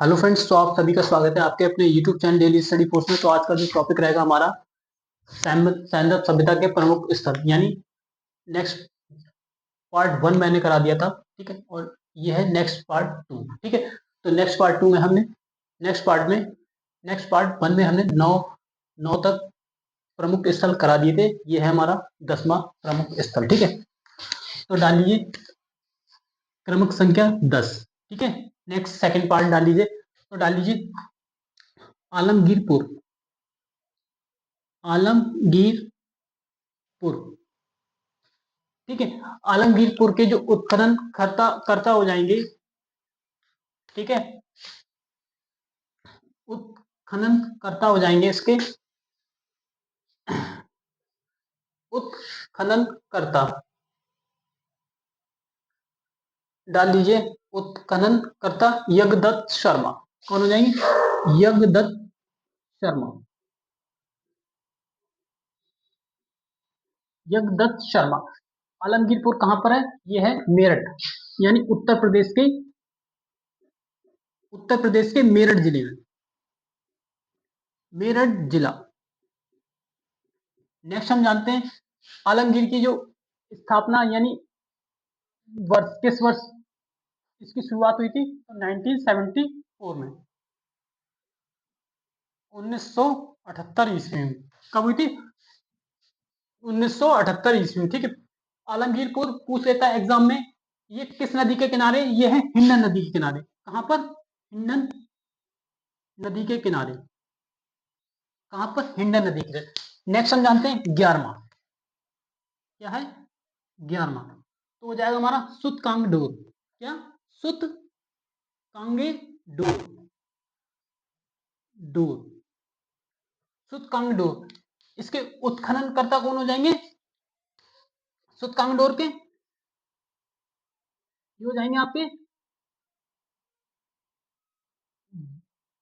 Hello friends, तो आप सभी का स्वागत है आपके अपने YouTube channel daily study course में। तो आज का जो टॉपिक रहेगा हमारा सैंदव सभ्यता के प्रमुख स्थल, यानी नेक्स्ट पार्ट वन मैंने करा दिया था, ठीक है। और ये है नेक्स्ट पार्ट टू, ठीक है। तो नेक्स्ट पार्ट टू में हमने नेक्स्ट पार्ट वन में हमने नौ नौ तक प्रमुख स्थल करा दिए थे। ये है हमारा 10वां प्रमुख स्थल, ठीक है। तो डाल लीजिए क्रमक संख्या 10, ठीक है। नेक्स्ट सेकंड पार्ट डाल लीजिए, तो डाल लीजिए आलमगीरपुर। आलमगीरपुर, ठीक है। आलमगीरपुर के जो उत्खनन करता करता हो जाएंगे, ठीक है। उत्खनन करता हो जाएंगे इसके उत्खनन करता डाल लीजिए उत्खनन करता यज्ञदत्त शर्मा। कौन हो जाएंगे? यज्ञदत्त शर्मा। यज्ञदत्त शर्मा। आलमगीरपुर कहां पर है? यह है मेरठ, यानी उत्तर प्रदेश के मेरठ जिले में, मेरठ जिला। नेक्स्ट हम जानते हैं आलमगीर की जो स्थापना, यानी वर्ष, किस वर्ष इसकी शुरुआत हुई थी? तो 1974 में, 1978 ईस्वी में। कब हुई थी? 1978 ईस्वी में, ठीक है। आलमगीरपुर पूछ लेता है एग्जाम में, ये किस नदी के किनारे? ये है हिंडन नदी के किनारे। कहां पर? हिंडन नदी के किनारे। कहां पर? हिंडन नदी के किनारे। नेक्स्ट हम जानते हैं 11वां। क्या है? 11वां तो हो जाएगा हमारा सुतकांगडोर। क्या? सुतकांगेडोर, डोर, सुतकांगडोर। इसके उत्खनन करता कौन हो जाएंगे? सुतकांगडोर के ये हो जाएंगे आपके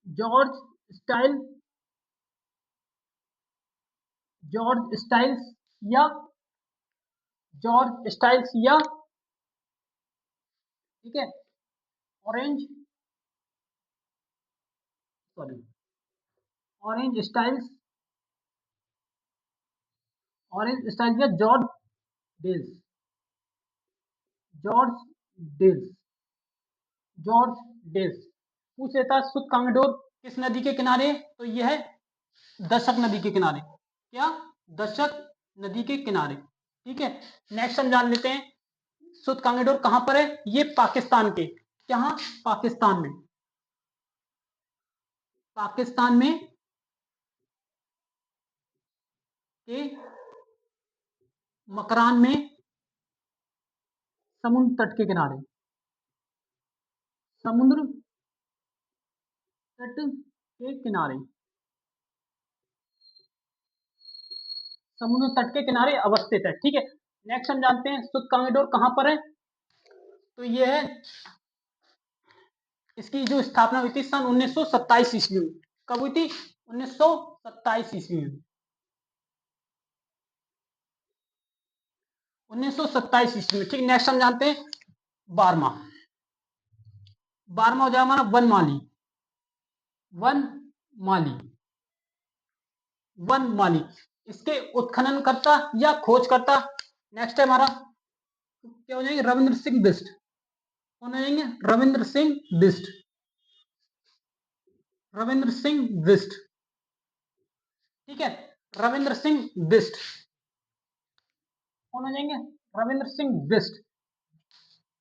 जॉर्ज स्टाइल, जॉर्ज स्टाइल्स या जॉर्ज स्टाइल्स या, ठीक है, orange, sorry, orange styles, orange styles या George dales, George dales, George dales. पूछ लेता है सुतकांगडोर किस नदी के किनारे है? तो यह है दशक नदी के किनारे। क्या? दशक नदी के किनारे, ठीक है। नेक्स्ट हम जान लेते हैं सुतकांगडोर कहां पर है? ये पाकिस्तान के, कहां? पाकिस्तान में, पाकिस्तान में के मकरान में, समुद्र तट के किनारे, समुद्र तट के किनारे, समुद्र तट के किनारे अवस्थित है, ठीक है। नेक्स्ट हम जानते हैं सुतकांगडोर कहां पर है? तो यह है, इसकी जो स्थापना हुई थी सन 1927 ईस्वी में। कब हुई थी? 1927 ईस्वी में, 1927 ईस्वी में, ठीक। नेक्स्ट हम जानते हैं 12वां। 12वां हो जाएगा हमारा वनमाली। वनमाली, वनमाली। इसके उत्खनन करता या खोज करता, नेक्स्ट है हमारा क्या हो जाएंगे? रविंद्र सिंह बिष्ट। कौन हो जाएंगे? रविंद्र सिंह बिष्ट, रविंद्र सिंह बिष्ट, ठीक है। रविंद्र सिंह बिष्ट कौन हो जाएंगे? रविंद्र सिंह बिष्ट।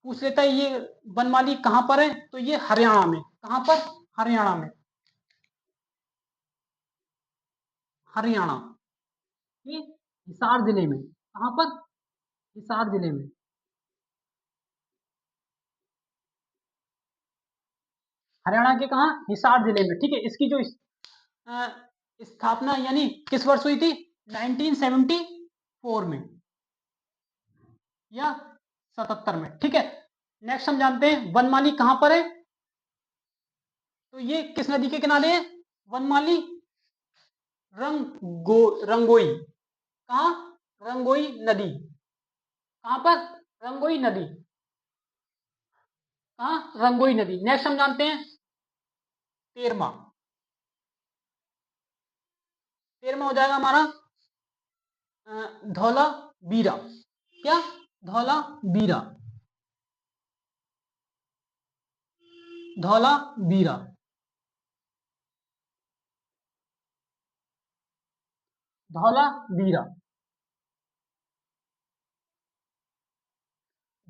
पूछ लेता है ये वनमाली कहां पर है? तो ये हरियाणा में। कहां पर? हरियाणा में, हरियाणा, ये हिसार जिले में। कहां पर? हिसार जिले में, हरियाणा के कहा? हिसार जिले में, ठीक है। इसकी जो स्थापना यानी किस वर्ष हुई थी? 1974 में या 77 में, ठीक है। नेक्स्ट हम जानते हैं वनमाली कहां पर है? तो ये किस नदी के किनारे है? वनमाली रंगोई। कहा? रंगोई नदी। कहां पर? रंगोई नदी। कहा? रंगोई नदी। नेक्स्ट हम जानते हैं 13वां। 13वां हो जाएगा हमारा धौलावीरा। क्या? धौलावीरा। धौलावीरा। धौलावीरा।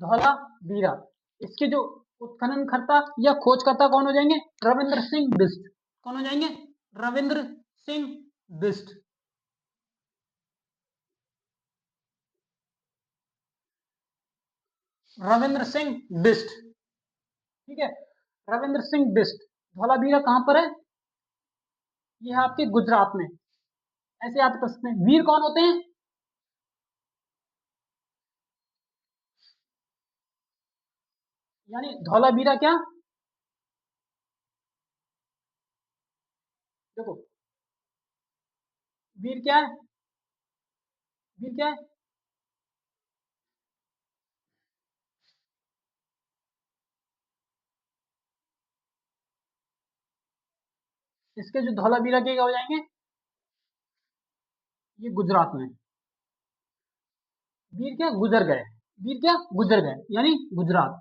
धौलावीरा। इसके जो उत्खनन करता या खोजकर्ता कौन हो जाएंगे? रविंद्र सिंह बिष्ट। कौन हो जाएंगे? रविंद्र सिंह बिष्ट। रविंद्र सिंह बिष्ट। ठीक है, रविंद्र सिंह बिष्ट। धौलावीरा कहां पर है? ये है आपके गुजरात में। ऐसे याद कर सकते हैं। वीर कौन होते हैं? यानी धौलावीरा क्या? देखो, वीर क्या है? वीर क्या है? इसके जो धौलावीरा के क्या हो जाएंगे? ये गुजरात में। वीर क्या? गुजर गए। वीर क्या? गुजर गए, यानी गुजरात।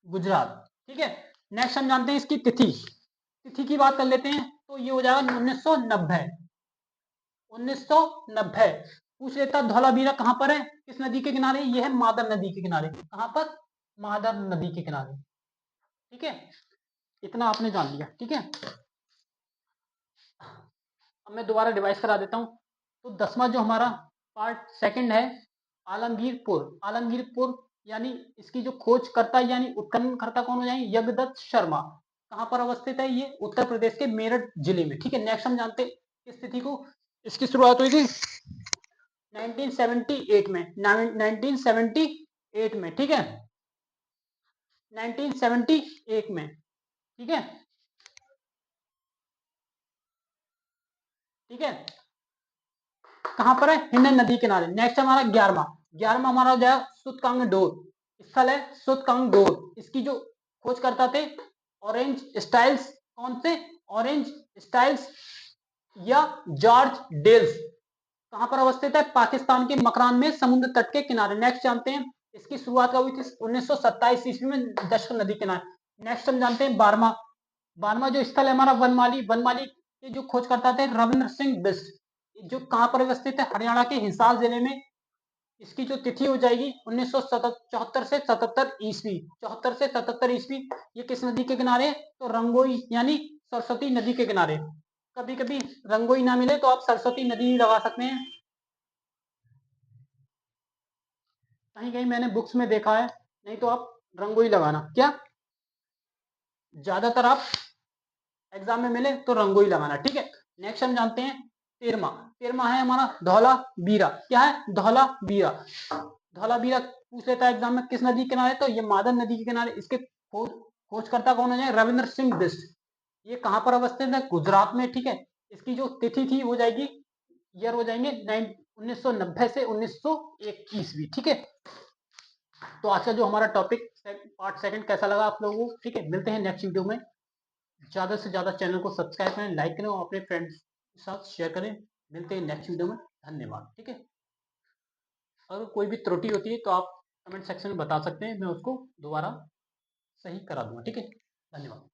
गुजरात। ठीक है, नेक्स्ट हम जानते हैं इसकी तिथि। तिथि की बात कर लेते हैं तो ये हो जाएगा 1990। 1990। पूछ लेता धौलावीरा कहां पर है, किस नदी के किनारे? ये है मादर नदी के किनारे। कहां पर? मादर नदी के किनारे। ठीक है, इतना आपने जान लिया। ठीक है, अब मैं दोबारा रिवाइज करा देता हूं। तो 10वां जो हमारा पार्ट सेकंड है, आलमगीरपुर। आलमगीरपुर यानी इसकी जो खोजकर्ता यानी उत्खननकर्ता कौन हो जाएंगे? यज्ञदत्त शर्मा। कहां पर अवस्थित है ये? उत्तर प्रदेश के मेरठ जिले में। ठीक है, नेक्स्ट हम जानते हैं इस तिथि को। इसकी शुरुआत हुई थी 1978 में। 1978 में। ठीक है, 1978 में। ठीक है, ठीक है, कहां पर है? हिंड नदी किनारे। नेक्स्ट हमारा 11वां। 11वां हमारा हो जाएगा सुतकांगडोर। स्थल है सुतकांगडोर। इसकी जो खोज करता थे ऑरेंज स्टाइल्स। कौन से? ऑरेंज स्टाइल्स या जॉर्ज डेल्स। कहां पर अवस्थित है? पाकिस्तान के मकरान में, समुद्र तट के किनारे। नेक्स्ट जानते हैं इसकी शुरुआत हुई थी 1927 ईस्वी में, दशक नदी किनारे। नेक्स्ट हम जानते हैं 12वां। 12वां जो स्थल है हमारा वनमाली। वनमाली के जो खोज करता थे रविंद्र सिंह बिष्ट। जो कहां पर अवस्थित है? हरियाणा के हिसार जिले में। इसकी जो तिथि हो जाएगी 1974 से 77 ईस्वी। 74 से 77 ईस्वी। ये किस नदी के किनारे? तो रंगोई यानी सरस्वती नदी के किनारे। कभी कभी रंगोई ना मिले तो आप सरस्वती नदी लगा सकते हैं। कहीं कहीं मैंने बुक्स में देखा है, नहीं तो आप रंगोई लगाना। क्या? ज्यादातर आप एग्जाम में मिले तो रंगोई लगाना। ठीक है, नेक्स्ट हम जानते हैं 13वां। 13वां है हमारा धौलावीरा। क्या है? धौलावीरा। धौलावीरा पूछ लेता है एग्जाम में किस नदी के किनारे? तो ये मादर नदी के किनारे। इसके खोजकर्ता कौन हो जाए? रविंद्र सिंह बिष्ट। ये कहां पर अवस्थित है? गुजरात में। ठीक है, इसकी जो तिथि थी हो जाएगी, ईयर हो जाएंगे 1990 से 1901 ईस्वी। ठीक है, तो आज का जो हमारा टॉपिक पार्ट सेकंड कैसा लगा आप लोगों को? ठीक है, मिलते हैं नेक्स्ट वीडियो में। ज्यादा से ज्यादा चैनल को सब्सक्राइब करें, लाइक करें और अपने फ्रेंड्स के साथ शेयर करें। मिलते हैं नेक्स्ट वीडियो में। धन्यवाद। ठीक है, अगर कोई भी त्रुटि होती है तो आप कमेंट सेक्शन में बता सकते हैं, मैं उसको दोबारा सही करा दूंगा। ठीक है, धन्यवाद।